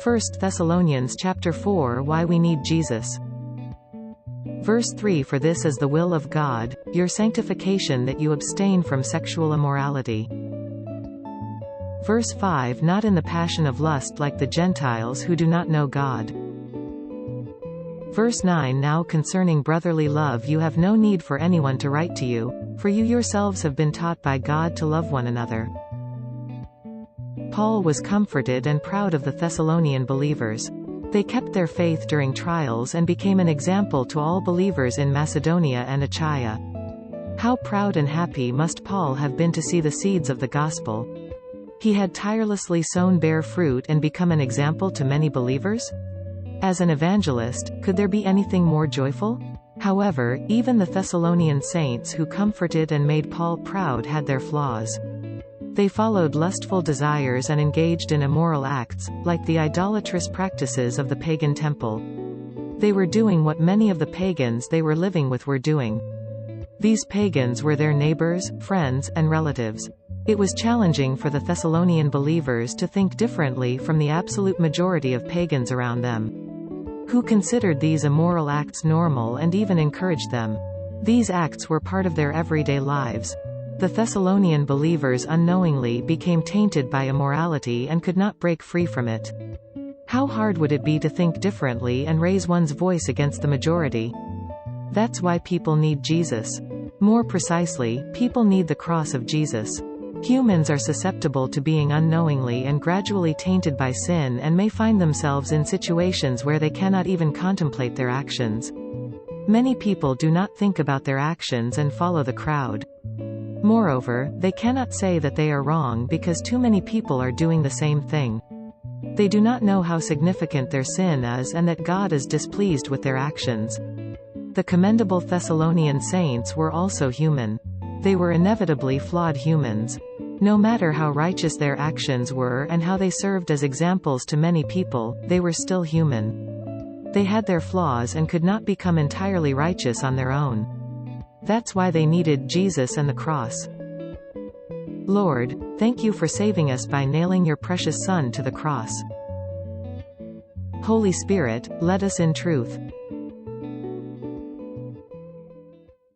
1 Thessalonians chapter 4 Why we need Jesus. Verse 3 For this is the will of God, your sanctification, that you abstain from sexual immorality. Verse 5 Not in the passion of lust like the Gentiles who do not know God. Verse 9 Now concerning brotherly love you have no need for anyone to write to you, for you yourselves have been taught by God to love one another. Paul was comforted and proud of the Thessalonian believers. They kept their faith during trials and became an example to all believers in Macedonia and Achaia. How proud and happy must Paul have been to see the seeds of the gospel. He had tirelessly sown bear fruit and become an example to many believers? As an evangelist, could there be anything more joyful? However, even the Thessalonian saints who comforted and made Paul proud had their flaws. They followed lustful desires and engaged in immoral acts, like the idolatrous practices of the pagan temple. They were doing what many of the pagans they were living with were doing. These pagans were their neighbors, friends, and relatives. It was challenging for the Thessalonian believers to think differently from the absolute majority of pagans around them, who considered these immoral acts normal and even encouraged them. These acts were part of their everyday lives. The Thessalonian believers unknowingly became tainted by immorality and could not break free from it. How hard would it be to think differently and raise one's voice against the majority? That's why people need Jesus. More precisely, people need the cross of Jesus. Humans are susceptible to being unknowingly and gradually tainted by sin and may find themselves in situations where they cannot even contemplate their actions. Many people do not think about their actions and follow the crowd. Moreover, they cannot say that they are wrong because too many people are doing the same thing. They do not know how significant their sin is and that God is displeased with their actions. The commendable Thessalonian saints were also human. They were inevitably flawed humans. No matter how righteous their actions were and how they served as examples to many people, they were still human. They had their flaws and could not become entirely righteous on their own. That's why they needed Jesus and the cross. Lord, thank you for saving us by nailing your precious Son to the cross. Holy Spirit, lead us in truth.